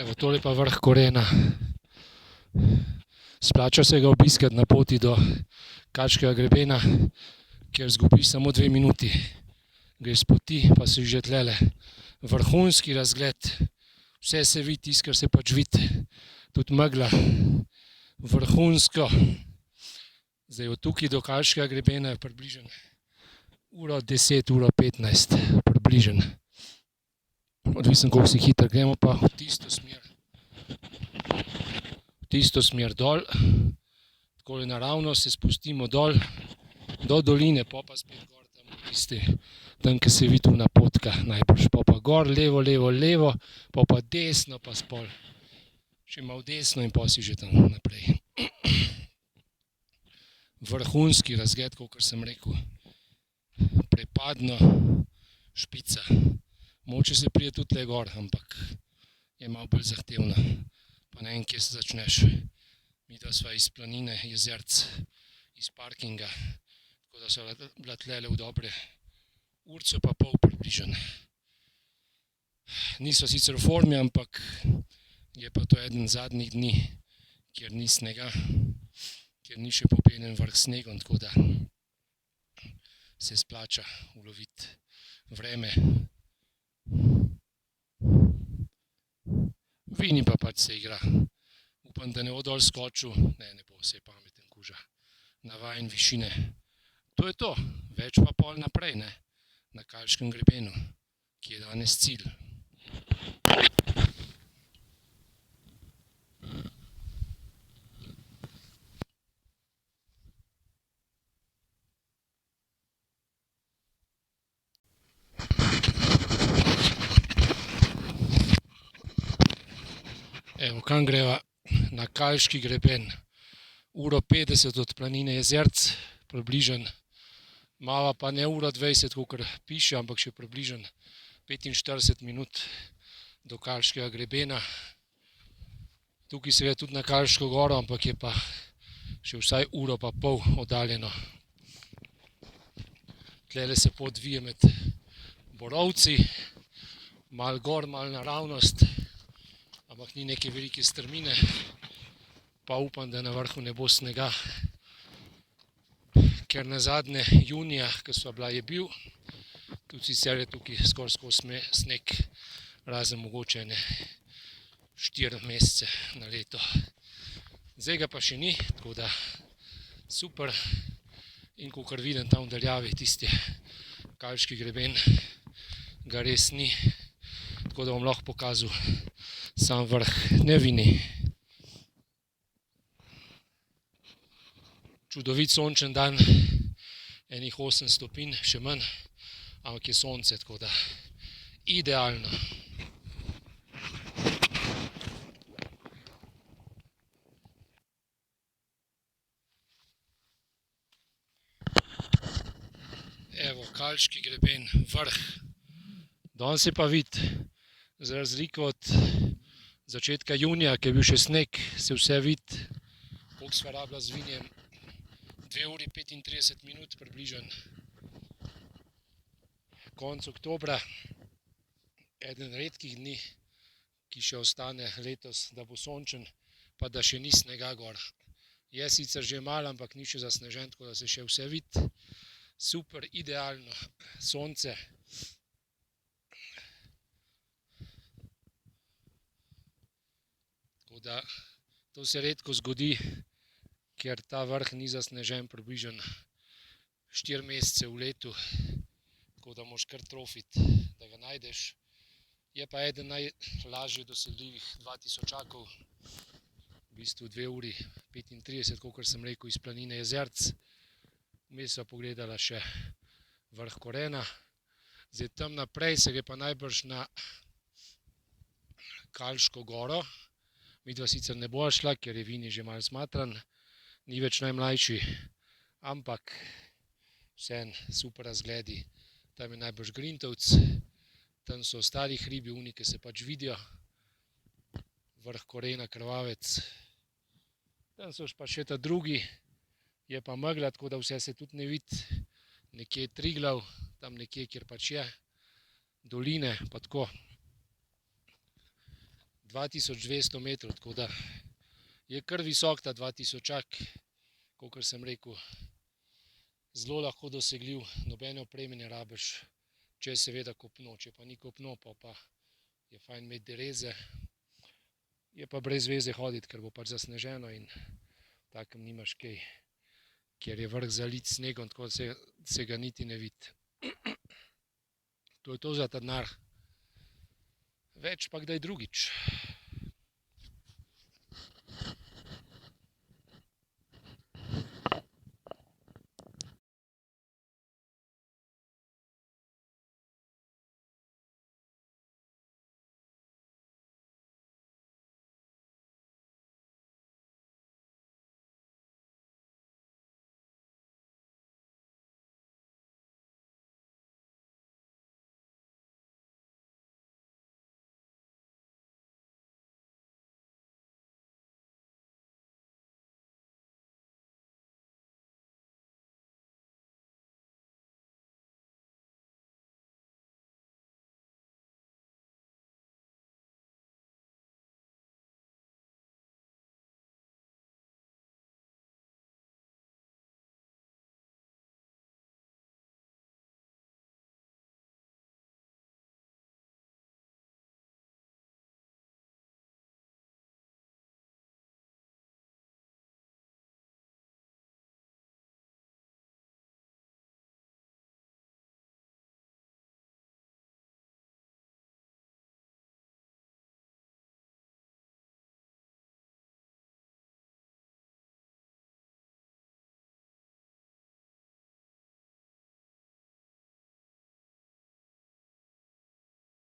Evo, tole pa vrh Korena. Splača se ga obiskati na poti do Kaškega grebena, kjer zgubiš samo 2 minuti. Greš s poti, pa si že tlele. Vrhunski razgled, vse se vidi, tisto, kar se pač vidi, tudi megla. Vrhunsko. Zdaj od tukaj do Kaškega grebena je približno 1:10, 1:15, približno. Odvisno, koliko si hiter. Gremo pa v tisto smer dol. Takole naravno se spustimo dol do doline, pa spet gor tam, kjer se vidi ona potka najbrž. Pa gor, levo, levo, levo, pa desno, pa spol. Še malo desno in pol si že tam naprej. Vrhunski razgled, kakor sem rekel. Prepadno, špica. Mogoče se pride tudi tle gor, ampak je malo bolj zahtevno. Pa ne vem, kje se začneš. Midva sva iz planine, Jezerc, iz parkinga. Tako da sva bila tlele v dobre urco pa pol približno. Nisva sicer v formi, ampak je pa to eden zadnjih dni, kjer ni snega, kjer ni še popeljen vrh snegom, tako da se splača uloviti vreme. Vini pa pač se igra. Upam, da ne bo dol skočil. Ne bo, vse je pameten kuža. Navajen višine. To je to. Več pa pol naprej, ne. Na Kaškem grebenu, ki je danes cilj. Evo, kam greva? Na Kaški greben. 1:50 od planine Jezerc, približno. Mava pa ne 1:20, kakor piše, ampak še približno 45 minut do Kaškega grebena. Tukaj se gre tudi na Kaško goro, ampak je pa še vsaj 1,5 ure oddaljeno. Tlele se pot vije med borovci, malo gor, malo naravnost, ampak ni neke velike strmine, pa upam, da na vrhu ne bo snega, ker nazadnje junija, ko sva bila, je bil, tudi sicer je tukaj skoraj skozi sneg, razen mogoče ene 4 mesece na leto. Zdaj ga pa še ni, tako da super. In kakor vidim tam v daljavi, tisti Kaški greben, ga res ni, tako da bom lahko pokazal sam vrh. Ne vini. Čudovit sončen dan, enih 8 stopinj, še manj, ampak je sonce, tako da idealno. Evo, Kaški greben, vrh. Danes se pa vidi, za razliko od začetka junija, ko je bil še sneg, se vse vidi, koliko sva rabila z Vinijem. 2:35 približno. Konec oktobra, eden redkih dni, ki še ostane letos, da bo sončen, pa da še ni snega gor. Je sicer že malo, ampak ni še zasnežen, tako da se še vse vidi. Super, idealno, sonce. Tako da to se redko zgodi, ker ta vrh ni zasnežen približno 4 mesece v letu, tako da moraš kar trofiti, da ga najdeš. Je pa eden najlažje dosegljivih 2000-akov, v bistvu 2:35, kakor sem rekel, iz planine Jezerc. Vmes sva pogledala še vrh Korena. Zdaj tam naprej se gre pa najbrž na Kaško goro. Midva sicer ne bova šla, ker je Vini že malo zmatran, ni več najmlajši, ampak vseeno super razgledi. Tam je najbrž Grintovec, tam so ostali hribi, oni, ki se pač vidijo. Vrh Korena, Krvavec. Tam so pa še ta drugi, je pa megla, tako da vse se tudi ne vidi. Nekje Triglav, tam nekje, kjer pač je, doline, pa tako. 2200 metrov, tako da je kar visok ta 2000-ak, kakor sem rekel, zelo lahko dosegljiv, nobene opreme ne rabiš, če je seveda kopno, če pa ni kopno, pa je fajn imeti dereze, je pa brez veze hoditi, ker bo pač zasneženo in takem nimaš kaj, ker je vrh zalit snegom, tako da se ga niti ne vidi. To je to za ta denar. Več pa kdaj drugič.